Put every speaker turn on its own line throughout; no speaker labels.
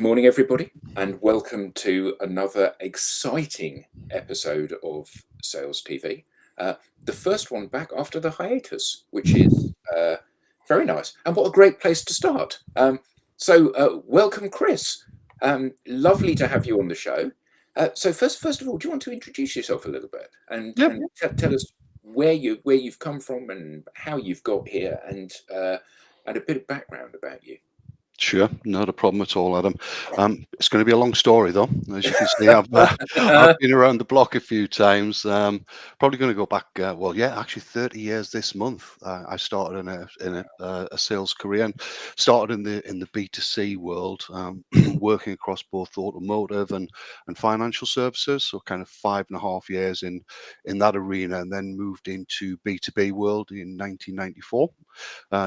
morning, everybody, and welcome to another exciting episode of Sales TV. The first one back after the hiatus, which is very nice. And what a great place to start. Welcome, Chris. Lovely to have you on the show. So first of all, do you want to introduce yourself a little bit and
Yep.
tell us where you've come from and how you've got here and a bit of background about you?
Sure, not a problem at all, Adam. It's going to be a long story, though. As you can see, I've been around the block a few times. Probably going to go back. Well, yeah, actually, 30 years this month. I started in a sales career and started in the B2C world, working across both automotive and financial services. So, kind of 5.5 years in that arena, and then moved into B2B world in 1994.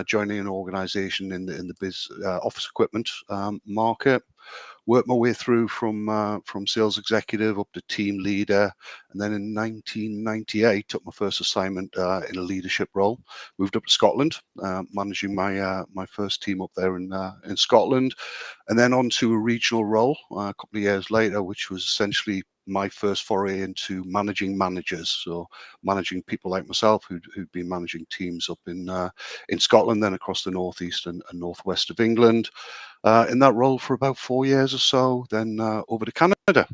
Joining an organisation in the office equipment market. Worked my way through from sales executive up to team leader, and then in 1998 took my first assignment in a leadership role. Moved up to Scotland, managing my first team up there in Scotland, and then on to a regional role a couple of years later, which was essentially my first foray into managing managers. So managing people like myself who'd been managing teams up in Scotland, then across the northeast and northwest of England. In that role for about 4 years or so, then over to Canada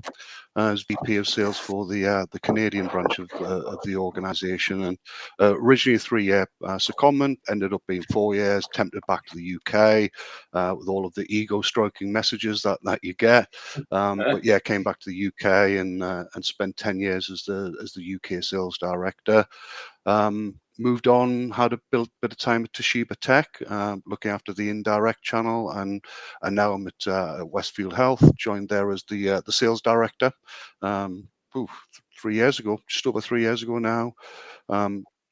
as VP of Sales for the Canadian branch of the organisation. And originally a 3-year secondment, ended up being 4 years. Tempted back to the UK with all of the ego-stroking messages that you get. But yeah, came back to the UK and spent 10 years as the UK sales director. Moved on, had a bit of time at Toshiba Tech, looking after the indirect channel, and now I'm at Westfield Health. Joined there as the sales director. Um, 3 years ago, just over 3 years ago now.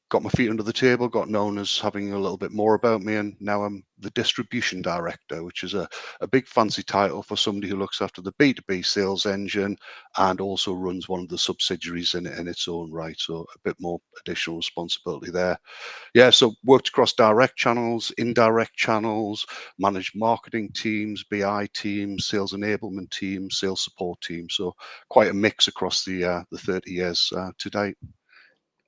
Got my feet under the table, got known as having a little bit more about me, and now I'm the distribution director, which is a big fancy title for somebody who looks after the B2B sales engine and also runs one of the subsidiaries in its own right. So a bit more additional responsibility there. Yeah, so worked across direct channels, indirect channels, managed marketing teams, BI teams, sales enablement teams, sales support teams. So quite a mix across the 30 years to date.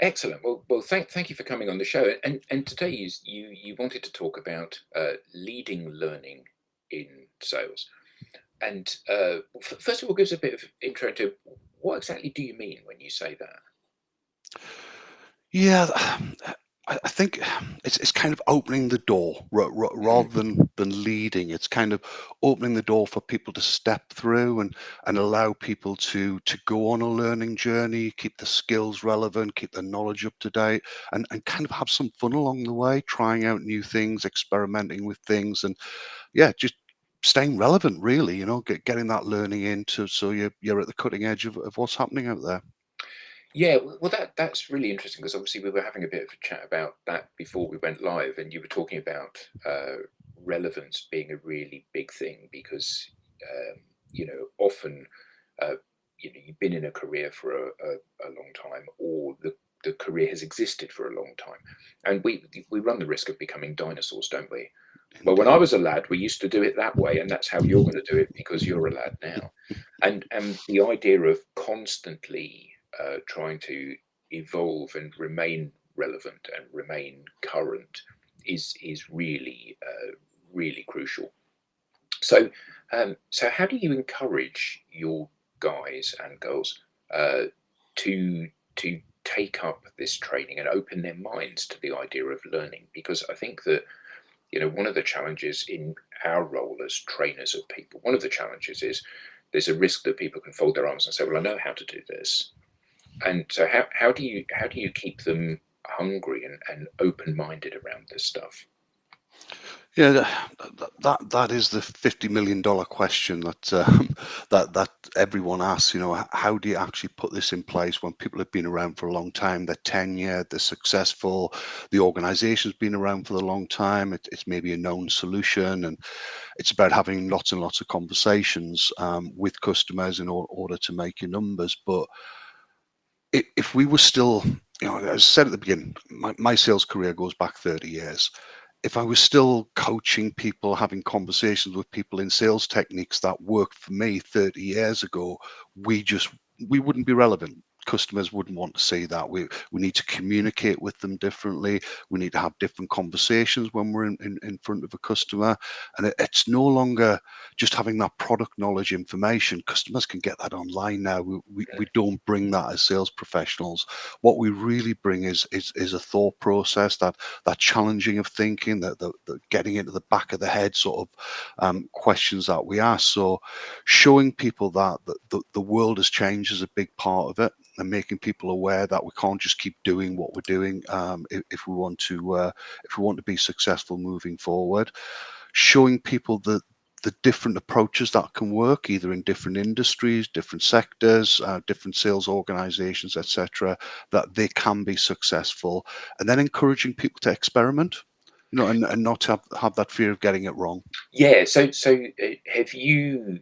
Excellent. Well, thank you for coming on the show. And today you wanted to talk about leading learning in sales. And first of all, give us a bit of intro to what exactly do you mean when you say that?
Yeah, I think it's kind of opening the door rather than leading. It's kind of opening the door for people to step through and allow people to go on a learning journey, keep the skills relevant, keep the knowledge up to date, and kind of have some fun along the way, trying out new things, experimenting with things, and yeah, just staying relevant, really. Getting that learning into so you're at the cutting edge of what's happening out there.
Yeah, well, that's really interesting because obviously we were having a bit of a chat about that before we went live, and you were talking about relevance being a really big thing because often you've been in a career for a long time, or the career has existed for a long time, and we run the risk of becoming dinosaurs, don't we? Well, when I
Indeed.
was a lad, we used to do it that way, and that's how you're going to do it because you're a lad now. And the idea of constantly trying to evolve and remain relevant and remain current is really crucial. So how do you encourage your guys and girls to take up this training and open their minds to the idea of learning? Because I think that one of the challenges in our role as trainers of people, one of the challenges is there's a risk that people can fold their arms and say, well, I know how to do this. And so how do you keep them hungry and open-minded around this stuff?
Yeah, that is the $50 million question that everyone asks. How do you actually put this in place when people have been around for a long time? They're tenured, they're successful. The organization's been around for a long time. It's maybe a known solution, and it's about having lots and lots of conversations with customers in order to make your numbers. But if we were still, as I said at the beginning, my sales career goes back 30 years. if I was still coaching people, having conversations with people in sales techniques that worked for me 30 years ago, we just we wouldn't be relevant. Customers wouldn't want to see that. We need to communicate with them differently. We need to have different conversations when we're in front of a customer. And it's no longer just having that product knowledge information. Customers can get that online now. We don't bring that as sales professionals. What we really bring is a thought process, that challenging of thinking, the getting into the back of the head sort of questions that we ask. So showing people that the world has changed is a big part of it, and making people aware that we can't just keep doing what we're doing if we want to be successful moving forward. Showing people the different approaches that can work either in different industries, different sectors, different sales organizations, etc., that they can be successful, and then encouraging people to experiment, and not have that fear of getting it wrong.
Yeah. So have you?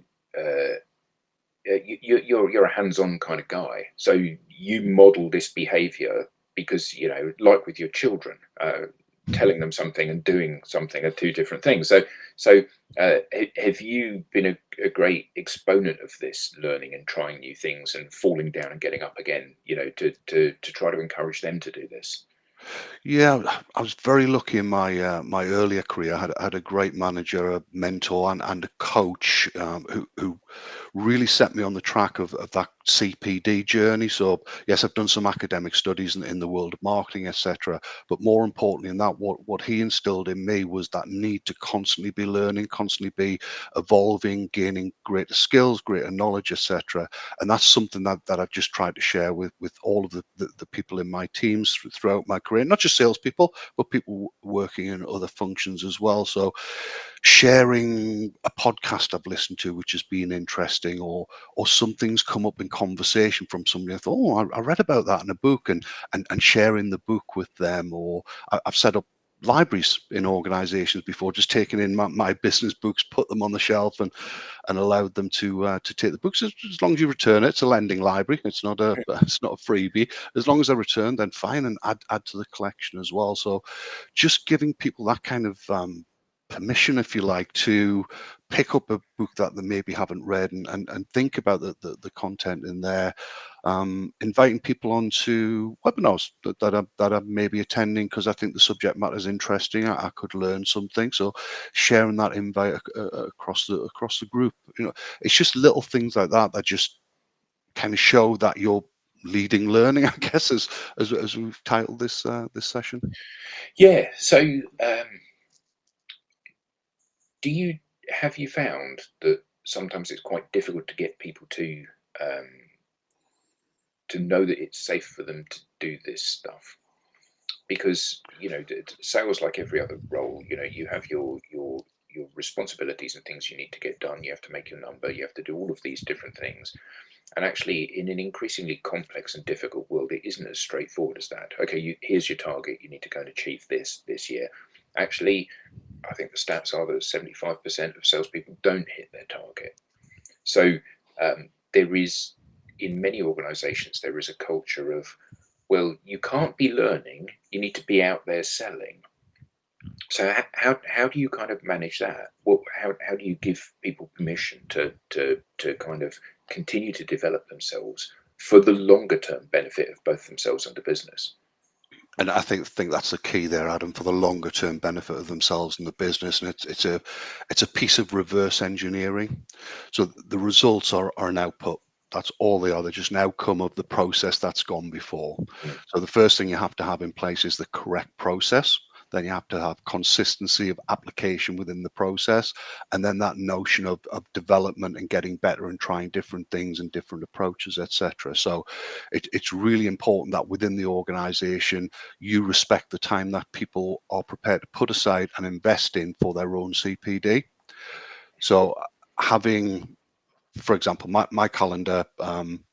You're a hands-on kind of guy, so you model this behavior because, like with your children, telling them something and doing something are two different things. So have you been a great exponent of this learning and trying new things and falling down and getting up again, to try to encourage them to do this?
Yeah, I was very lucky in my earlier career. I had a great manager, a mentor, and a coach who really set me on the track of that CPD journey. So yes, I've done some academic studies in the world of marketing, etc. But more importantly than that, what he instilled in me was that need to constantly be learning, constantly be evolving, gaining greater skills, greater knowledge, etc. And that's something that I've just tried to share with all of the people in my teams throughout my career, not just salespeople, but people working in other functions as well. So sharing a podcast I've listened to which has been interesting, or something's come up in conversation from somebody. I thought, oh, I read about that in a book, and sharing the book with them. Or I've set up libraries in organizations before, just taking in my business books, put them on the shelf, and allowed them to take the books. As long as you return it, it's a lending library. It's not a it's not a freebie. As long as they're returned, then fine, and add to the collection as well. So just giving people that kind of permission, if you like, to pick up a book that they maybe haven't read, and think about the content in there. Inviting people onto webinars that I'm maybe attending because I think the subject matter is interesting. I could learn something. So sharing that invite across the group. It's just little things like that that just kind of show that you're leading learning, I guess, as we've titled this session.
Yeah. So do you have you found that sometimes it's quite difficult to get people um, to know that it's safe for them to do this stuff? Because sales, like every other role, you have your responsibilities and things you need to get done. You have to make your number, you have to do all of these different things, and actually in an increasingly complex and difficult world, it isn't as straightforward as that. Okay, here's your target, you need to go and achieve this year. Actually, I think the stats are that 75% of salespeople don't hit their target. So there is, in many organizations, there is a culture of, well, you can't be learning, you need to be out there selling. So how do you kind of manage that? How do you give people permission to kind of continue to develop themselves for the longer term benefit of both themselves and the business?
And I think that's the key there, Adam, for the longer term benefit of themselves and the business. And it's a piece of reverse engineering. So the results are an output. That's all they are. They're just an outcome of the process that's gone before.
Mm.
So the first thing you have to have in place is the correct process. Then you have to have consistency of application within the process. And then that notion of development and getting better and trying different things and different approaches, etc. So it's really important that within the organization, you respect the time that people are prepared to put aside and invest in for their own CPD. So having, for example, my calendar,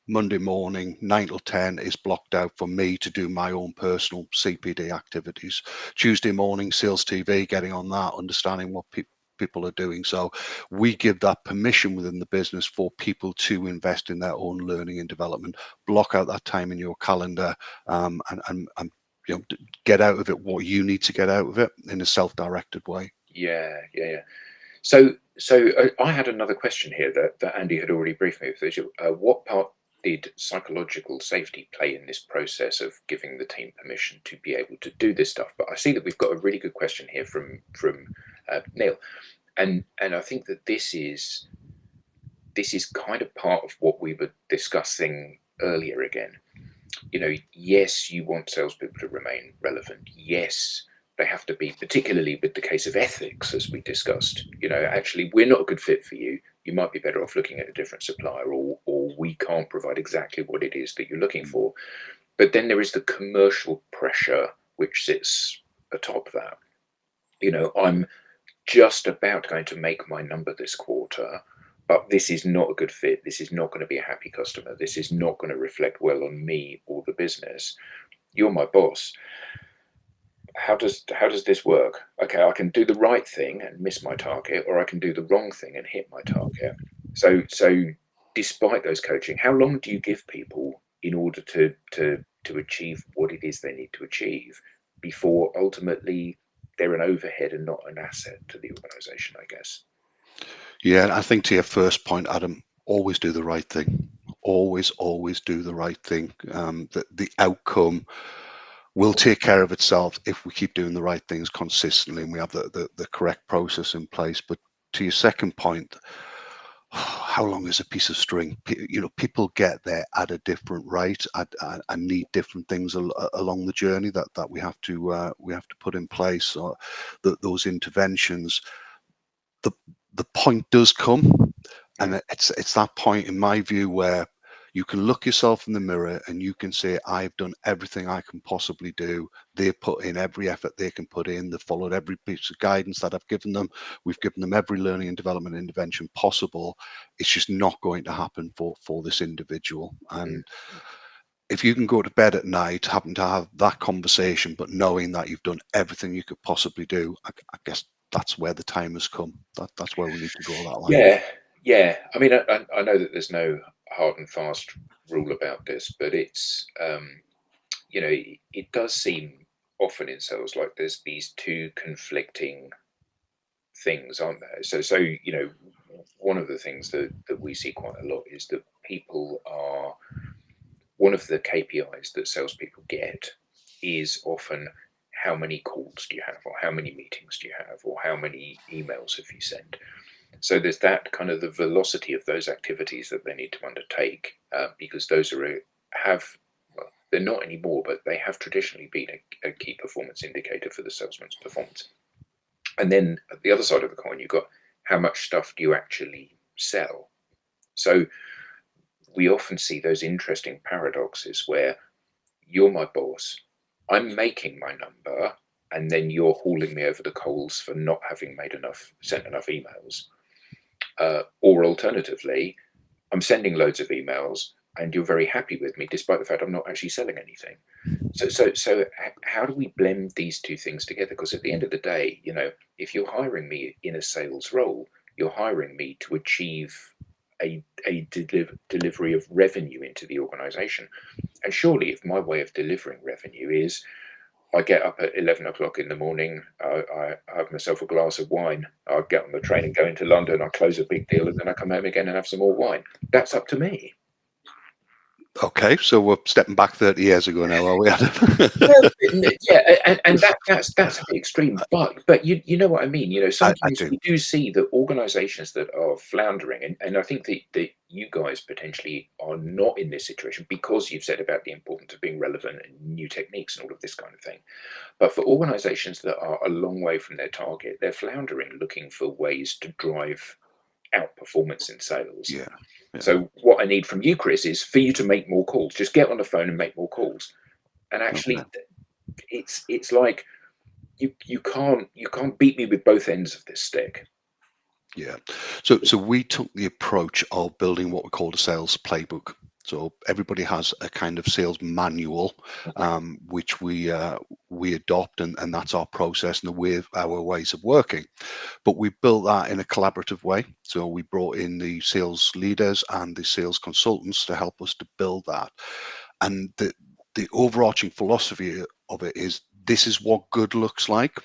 Monday morning, 9 till 10 is blocked out for me to do my own personal CPD activities. Tuesday morning, Sales TV, getting on that, understanding what people are doing. So we give that permission within the business for people to invest in their own learning and development. Block out that time in your calendar, and get out of it what you need to get out of it in a self-directed way.
Yeah, yeah, yeah. So I had another question here that Andy had already briefed me with. What part did psychological safety play in this process of giving the team permission to be able to do this stuff? But I see that we've got a really good question here from Neil, and I think that this is kind of part of what we were discussing earlier again. Yes, you want salespeople to remain relevant. Yes, they have to be, particularly with the case of ethics, as we discussed. Actually, we're not a good fit for you. You might be better off looking at a different supplier, or we can't provide exactly what it is that you're looking for. But then there is the commercial pressure which sits atop that. I'm just about going to make my number this quarter, but this is not a good fit. This is not going to be a happy customer. This is not going to reflect well on me or the business. You're my boss. How does this work? Okay, I can do the right thing and miss my target, or I can do the wrong thing and hit my target. So despite those coaching, how long do you give people in order to achieve what it is they need to achieve before ultimately they're an overhead and not an asset to the organization, I guess?
Yeah, and I think to your first point, Adam, always do the right thing. Always do the right thing. The outcome will take care of itself if we keep doing the right things consistently and we have the correct process in place. But to your second point, how long is a piece of string? People get there at a different rate and need different things along the journey that we have to put in place. So those interventions, the point does come, and it's that point in my view where you can look yourself in the mirror and you can say, I've done everything I can possibly do. They've put in every effort they can put in. They've followed every piece of guidance that I've given them. We've given them every learning and development intervention possible. It's just not going to happen for this individual. And if you can go to bed at night having to have that conversation, but knowing that you've done everything you could possibly do, I guess that's where the time has come. That's where we need to draw that line.
Yeah. I mean, I know that there's no hard and fast rule about this, but it's it does seem often in sales like there's these two conflicting things, aren't there? So one of the things that we see quite a lot is that people are, one of the KPIs that salespeople get is often how many calls do you have, or how many meetings do you have, or how many emails have you sent. So there's that kind of the velocity of those activities that they need to undertake, because those well, they're not anymore, but they have traditionally been a key performance indicator for the salesman's performance. And then at the other side of the coin, you've got how much stuff do you actually sell. So we often see those interesting paradoxes where you're my boss, I'm making my number, and then you're hauling me over the coals for not having sent enough emails. Or alternatively, I'm sending loads of emails and you're very happy with me despite the fact I'm not actually selling anything. So how do we blend these two things together? Because at the end of the day, if you're hiring me in a sales role, you're hiring me to achieve a delivery of revenue into the organization. And surely if my way of delivering revenue is I get up at 11 o'clock in the morning, I have myself a glass of wine, I get on the train and go into London, I close a big deal, and then I come home again and have some more wine. That's up to me.
Okay, so we're stepping back 30 years ago now, are we, Adam?
Yeah, and that's a bit extreme, but you know what I mean.
I
Sometimes
do.
we do see that organisations that are floundering, and I think that you guys potentially are not in this situation because you've said about the importance of being relevant and new techniques and all of this kind of thing. But for organisations that are a long way from their target, they're floundering, looking for ways to drive out performance in sales.
Yeah.
So what I need from you, Chris, is for you to make more calls. Just get on the phone and make more calls. And actually,
Okay.
it's like you can't beat me with both ends of this stick.
Yeah. So we took the approach of building what we call a sales playbook. So everybody has a kind of sales manual, which we adopt, and that's our process and our ways of working. But we built that in a collaborative way. So we brought in the sales leaders and the sales consultants to help us to build that. And the overarching philosophy of it is this is what good looks like.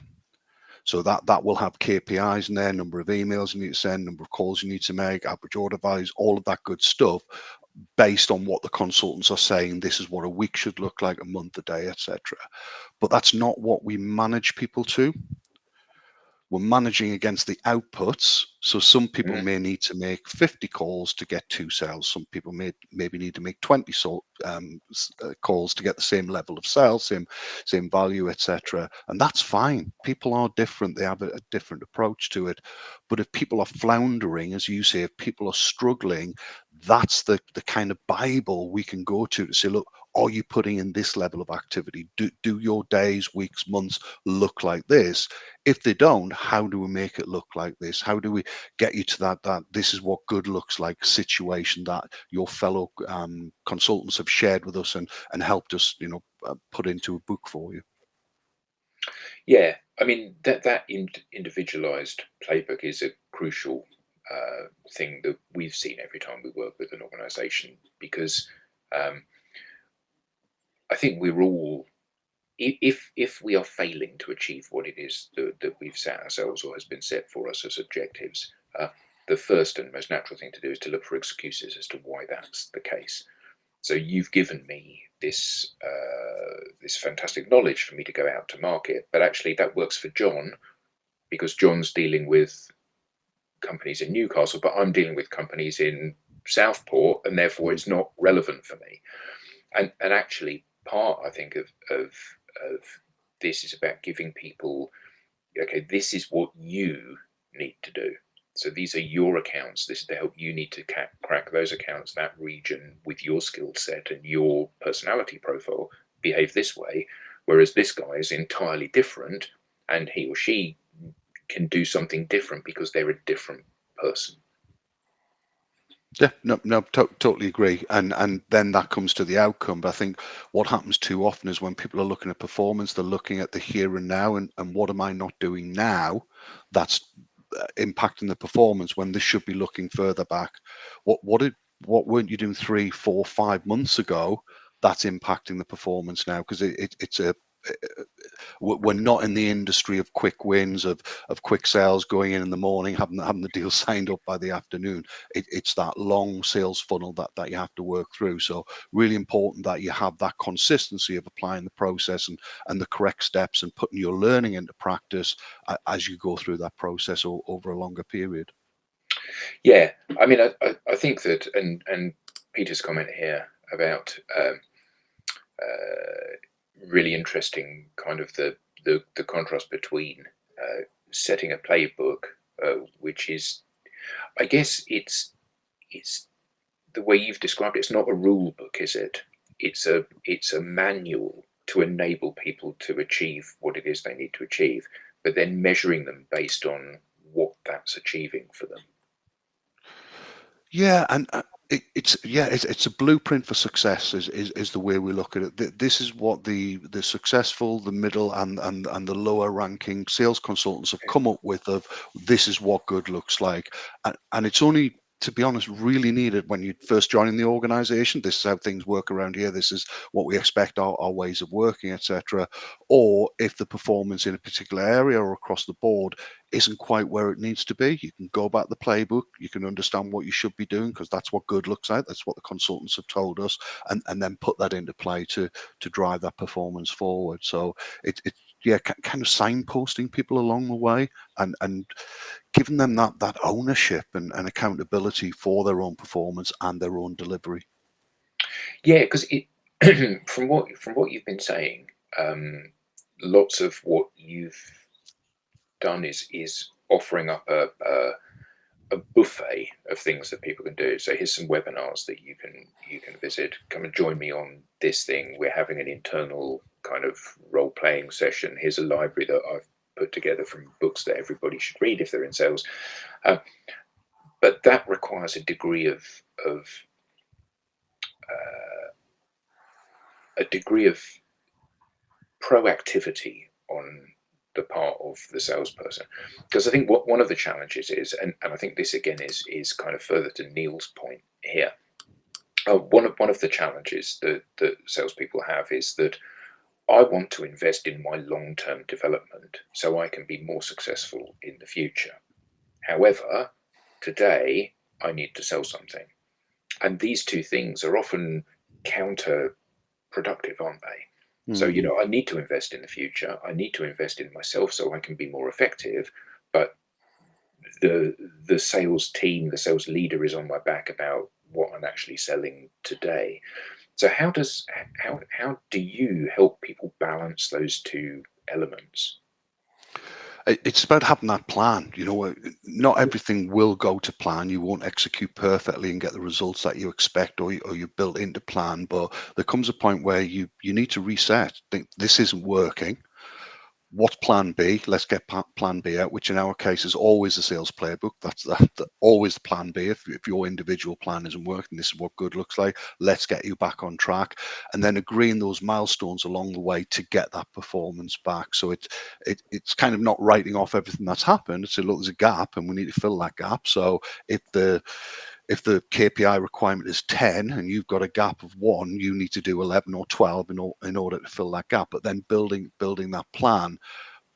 So that will have KPIs in there, number of emails you need to send, number of calls you need to make, average order values, all of that good stuff, based on what the consultants are saying. This is what a week should look like, a month, a day, etc. But that's not what we manage people to. We're managing against the outputs. So some people
Mhm.
may need to make 50 calls to get 2 sales. Some people maybe need to make 20 calls to get the same level of sales, same value, etc. And that's fine. People are different. They have a different approach to it. But if people are floundering, as you say, if people are struggling, that's the kind of Bible we can go to say, look, are you putting in this level of activity? Do your days, weeks, months look like this? If they don't, how do we make it look like this? How do we get you to that this is what good looks like situation that your fellow consultants have shared with us and helped us, put into a book for you?
Yeah, I mean that individualized playbook is a crucial thing that we've seen every time we work with an organization, because um, I think we're all, if we are failing to achieve what it is that we've set ourselves or has been set for us as objectives, the first and most natural thing to do is to look for excuses as to why that's the case. So you've given me this fantastic knowledge for me to go out to market, but actually that works for John because John's dealing with companies in Newcastle, but I'm dealing with companies in Southport, and therefore
Mm.
it's not relevant for me. And actually, part I think of this is about giving people, okay, this is what you need to do. So these are your accounts. This is the help you need to crack those accounts, that region, with your skill set and your personality profile. Behave this way, whereas this guy is entirely different, and he or she can do something different because they're a different person.
Yeah, no, totally agree. And then that comes to the outcome. But I think what happens too often is when people are looking at performance, they're looking at the here and now, and what am I not doing now that's impacting the performance, when this should be looking further back. What weren't you doing 3, 4, 5 months ago that's impacting the performance now? Because it's a we're not in the industry of quick wins, of quick sales, going in the morning, having the deal signed up by the afternoon. It's that long sales funnel that you have to work through. So really important that you have that consistency of applying the process and the correct steps and putting your learning into practice as you go through that process over a longer period.
Yeah, I mean, I think that, and Peter's comment here about really interesting, kind of the contrast between setting a playbook, which is, I guess it's the way you've described it. It's not a rule book, is it? It's a manual to enable people to achieve what it is they need to achieve, but then measuring them based on what that's achieving for them.
Yeah, and it's a blueprint for success is the way we look at it. This is what the successful, the middle, and the lower ranking sales consultants have come up with. Of this is what good looks like, and it's only, to be honest, really needed when you first join in the organization. This is how things work around here. This is what we expect, our ways of working, etc. Or if the performance in a particular area or across the board isn't quite where it needs to be, you can go back the playbook, you can understand what you should be doing, because that's what good looks like, that's what the consultants have told us, and then put that into play to drive that performance forward. So it yeah, kind of signposting people along the way, and giving them that ownership and accountability for their own performance and their own delivery.
Yeah, because it from what you've been saying, lots of what you've done is offering up a buffet of things that people can do. So here's some webinars that you can visit. Come and join me on this thing. We're having an internal kind of role playing session. Here's a library that I've put together from books that everybody should read if they're in sales. Uh, but that requires a degree of uh, a degree of proactivity on the part of the salesperson, because I think what one of the challenges is, and I think this again is kind of further to Neil's point here. One of the challenges that salespeople have is that I want to invest in my long-term development so I can be more successful in the future. However, today I need to sell something. And these two things are often counterproductive, aren't they? So,
Mhm.
I need to invest in the future. I need to invest in myself so I can be more effective. But the sales team, the sales leader is on my back about what I'm actually selling today. So how do you help people balance those two elements?
It's about having that plan. Not everything will go to plan. You won't execute perfectly and get the results that you expect, or you built into plan. But there comes a point where you need to reset. Think this isn't working. What's plan B? Let's get plan B out, which in our case is always a sales playbook. That's always the plan B. If your individual plan isn't working, this is what good looks like. Let's get you back on track, and then agreeing those milestones along the way to get that performance back. So it's kind of not writing off everything that's happened. It's look, there's a gap, and we need to fill that gap. So if the KPI requirement is 10 and you've got a gap of 1, you need to do 11 or 12 in order to fill that gap. But then building that plan,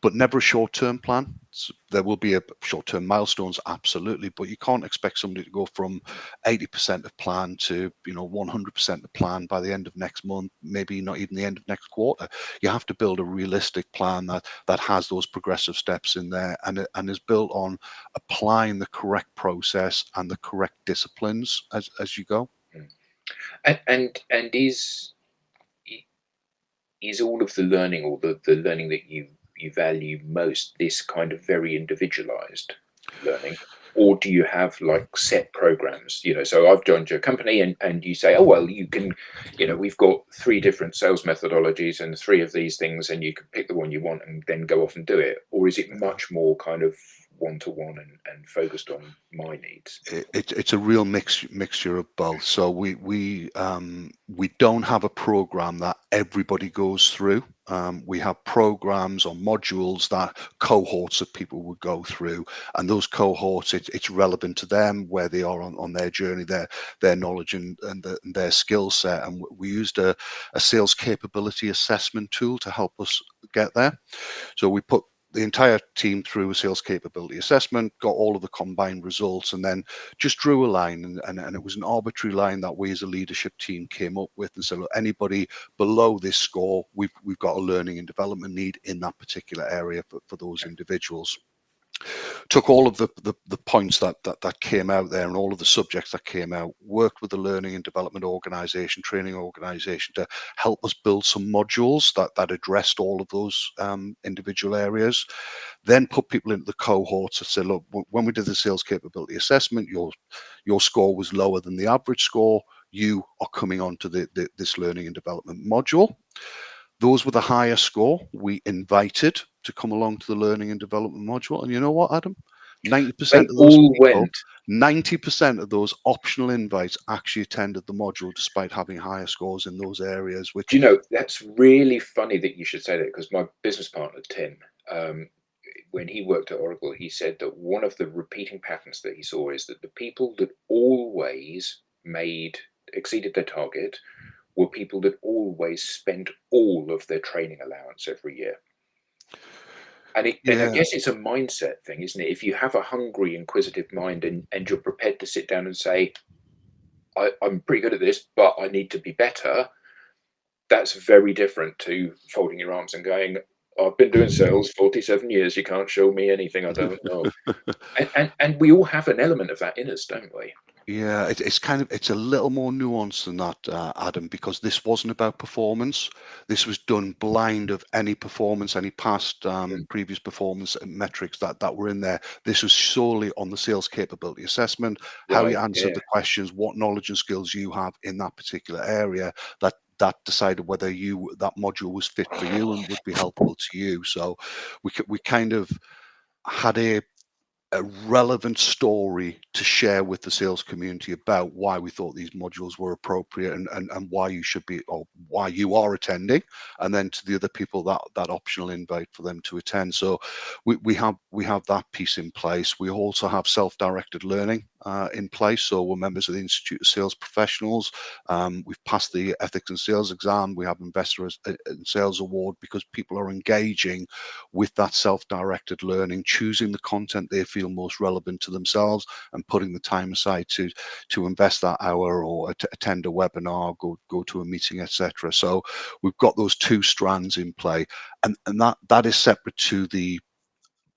but never a short-term plan. So there will be a short-term milestones, absolutely, but you can't expect somebody to go from 80% of plan to 100% of plan by the end of next month, maybe not even the end of next quarter. You have to build a realistic plan that has those progressive steps in there, and is built on applying the correct process and the correct disciplines as you go.
Mm. And is all of the learning, or the learning that you value most, this kind of very individualized learning? Or do you have like set programs? So I've joined your company, and you say, oh, well, you can, we've got 3 different sales methodologies and 3 of these things, and you can pick the one you want and then go off and do it. Or is it much more kind of one-to-one and focused on my needs?
It's a real mixture of both. So we don't have a program that everybody goes through. We have programs or modules that cohorts of people would go through, and those cohorts, it's relevant to them, where they are on their journey, their knowledge and their skill set. And we used a sales capability assessment tool to help us get there. So we put the entire team through a sales capability assessment, got all of the combined results, and then just drew a line. And it was an arbitrary line that we as a leadership team came up with, and said, look, anybody below this score, we've got a learning and development need in that particular area for those individuals. Took all of the points that came out there, and all of the subjects that came out, worked with the learning and development organization, training organization, to help us build some modules that addressed all of those individual areas. Then put people into the cohorts and said, look, when we did the sales capability assessment, your score was lower than the average score. You are coming on to this learning and development module. Those with a higher score, we invited to come along to the learning and development module. And you know what, Adam? 90%
They
of those
all
people,
went.
90% of those optional invites actually attended the module despite having higher scores in those areas, which,
That's really funny that you should say that, because my business partner, Tim, when he worked at Oracle, he said that one of the repeating patterns that he saw is that the people that always exceeded their target were people that always spent all of their training allowance every year. And I
yeah,
guess it's a mindset thing, isn't it? If you have a hungry, inquisitive mind, and you're prepared to sit down and say, I'm pretty good at this, but I need to be better, that's very different to folding your arms and going, I've been doing sales 47 years. You can't show me anything I don't know. And we all have an element of that in us, don't we?
yeah, it's a little more nuanced than that, Adam, because this wasn't about performance. This was done blind of any performance, any past
Mm.
previous performance metrics that were in there. This was solely on the sales capability assessment, how you
Right.
answered
Yeah.
the questions, what knowledge and skills you have in that particular area. That decided whether that module was fit for you and would be helpful to you. So we kind of had a relevant story to share with the sales community about why we thought these modules were appropriate, and why you should be, or why you are attending, and then to the other people that optional invite for them to attend. So we have that piece in place. We also have self-directed learning. in place. So we're members of the Institute of Sales Professionals. We've passed the Ethics and Sales exam. We have Investor in Sales Award, because people are engaging with that self-directed learning, choosing the content they feel most relevant to themselves, and putting the time aside to invest that hour, or to attend a webinar, go to a meeting, etc. So we've got those two strands in play, and that is separate to the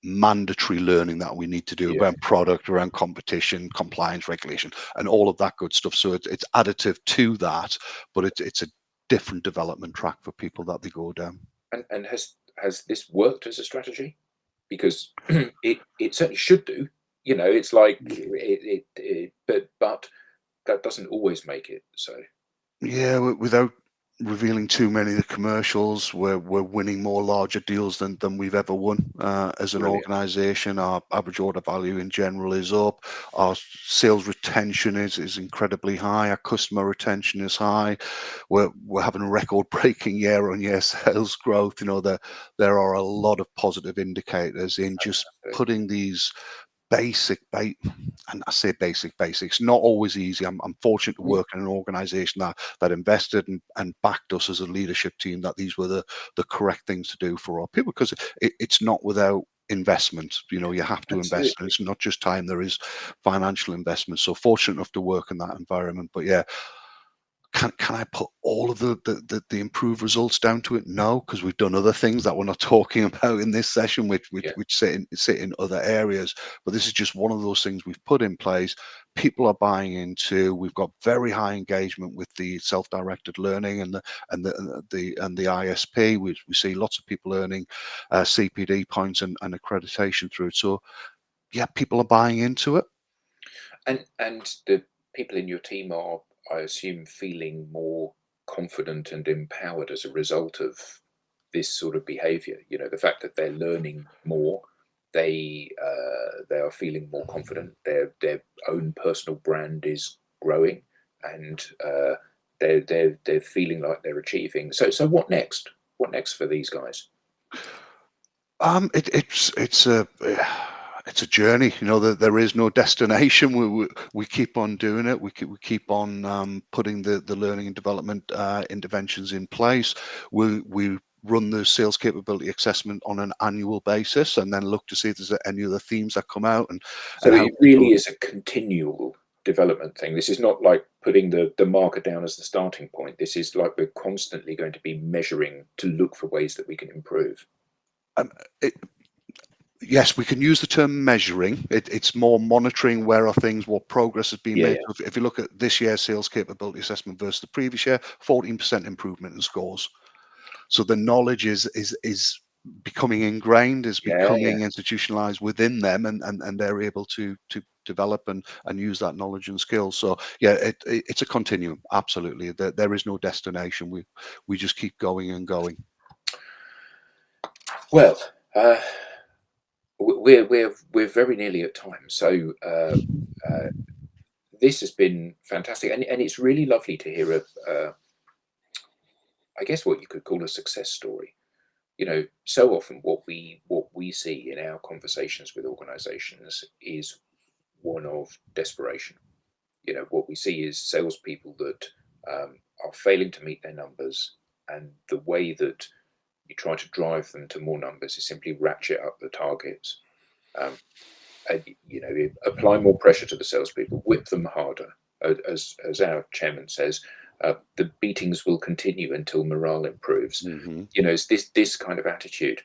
mandatory learning that we need to do
Yeah.
around product, around competition, compliance, regulation, and all of that good stuff. So it's additive to that, but it's a different development track for people that they go down.
And has this worked as a strategy? Because it certainly should do. It's like but that doesn't always make it so.
Yeah, without revealing too many of the commercials, we're winning more larger deals than we've ever won as an
Brilliant.
organization. Our average order value in general is up. Our sales retention is incredibly high. Our customer retention is high. We're having a record-breaking year-on-year sales growth. There are a lot of positive indicators in just putting these and I say basics, not always easy. I'm fortunate to work in an organization that invested and backed us as a leadership team, that these were the correct things to do for our people, because it's not without investment. You have to invest, and it's not just time, there is financial investment. So fortunate enough to work in that environment. But yeah, can I put all of the improved results down to it? No, because we've done other things that we're not talking about in this session, which sit in other areas. But this is just one of those things we've put in place. People are buying into. We've got very high engagement with the self-directed learning and the ISP. We see lots of people earning CPD points and accreditation through it. So yeah, people are buying into it.
And the people in your team are, I assume, feeling more confident and empowered as a result of this sort of behavior. The fact that they're learning more, they are feeling more confident. Their own personal brand is growing, and they're feeling like they're achieving. So what next? What next for these guys?
It's a journey. There is no destination. We keep on doing it. We keep on putting the learning and development interventions in place. We run the sales capability assessment on an annual basis, and then look to see if there's any other themes that come out.
So it really is a continual development thing. This is not like putting the marker down as the starting point. This is like we're constantly going to be measuring to look for ways that we can improve.
Yes, we can use the term measuring. It's more monitoring where are things, what progress has been made.
Yeah.
If you look at this year's sales capability assessment versus the previous year, 14% improvement in scores. So the knowledge is becoming ingrained, is becoming institutionalized within them, and they're able to develop and use that knowledge and skills. So yeah, it's a continuum. Absolutely, there is no destination. We just keep going and going.
Well, we're very nearly at time. So this has been fantastic, and it's really lovely to hear I guess what you could call a success story. So often what we see in our conversations with organizations is one of desperation. What we see is salespeople that are failing to meet their numbers, and the way that you try to drive them to more numbers is simply ratchet up the targets. And, apply more pressure to the salespeople, whip them harder. As our chairman says, the beatings will continue until morale improves. It's this kind of attitude,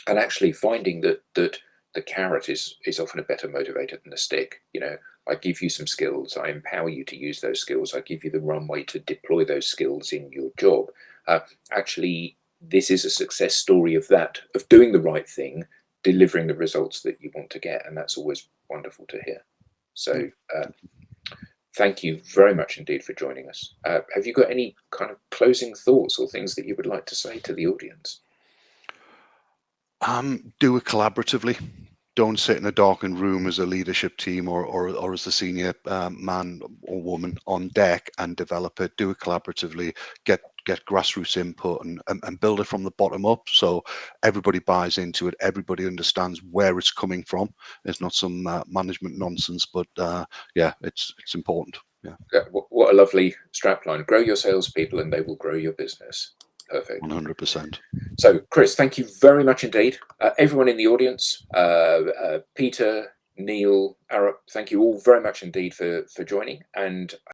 and actually finding that the carrot is often a better motivator than the stick. I give you some skills, I empower you to use those skills, I give you the runway to deploy those skills in your job. Actually, this is a success story of doing the right thing, delivering the results that you want to get, and that's always wonderful to hear. So thank you very much indeed for joining us. Have you got any kind of closing thoughts or things that you would like to say to the audience?
Do it collaboratively. Don't sit in a darkened room as a leadership team or as the senior man or woman on deck and develop it. Do it collaboratively. Get get grassroots input and build it from the bottom up, so everybody buys into it, everybody understands where it's coming from. It's not some management nonsense, but yeah, it's important. Yeah,
What a lovely strapline. Grow your salespeople and they will grow your business. Perfect.
100%.
So, Chris, thank you very much indeed. Everyone in the audience, Peter, Neil, Arup, thank you all very much indeed for joining. And